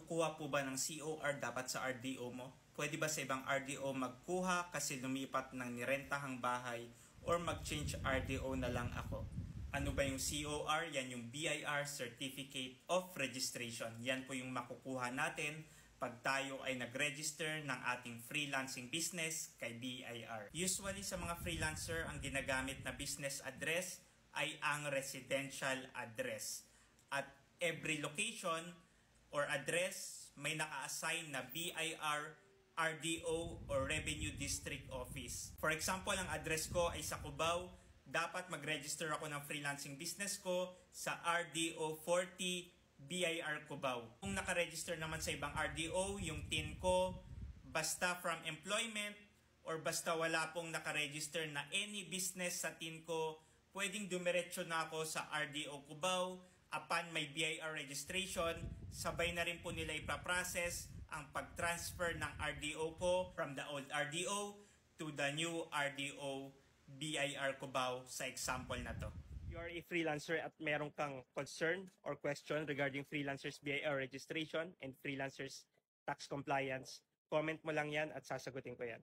Magkukuha po ba ng COR dapat sa RDO mo? Pwede ba sa ibang RDO magkuha kasi lumipat ng nirentahang bahay or mag-change RDO na lang ako? Ano ba yung COR? Yan yung BIR Certificate of Registration. Yan po yung makukuha natin pag tayo ay nag-register ng ating freelancing business kay BIR. Usually sa mga freelancer, ang ginagamit na business address ay ang residential address. At every location or address may naka-assign na BIR, RDO or Revenue District Office. For example, ang address ko ay sa Cubao. Dapat mag-register ako ng freelancing business ko sa RDO 40 BIR Cubao. Kung naka-register naman sa ibang RDO, yung TIN ko, basta from employment or basta wala pong naka-register na any business sa TIN ko, pwedeng dumiretso na ako sa RDO Cubao. Upon may BIR registration, sabay na rin po nila ipaprocess ang pag-transfer ng RDO ko from the old RDO to the new RDO BIR Cubao sa example na to. You are a freelancer at meron kang concern or question regarding freelancers BIR registration and freelancers tax compliance, comment mo lang yan at sasagutin ko yan.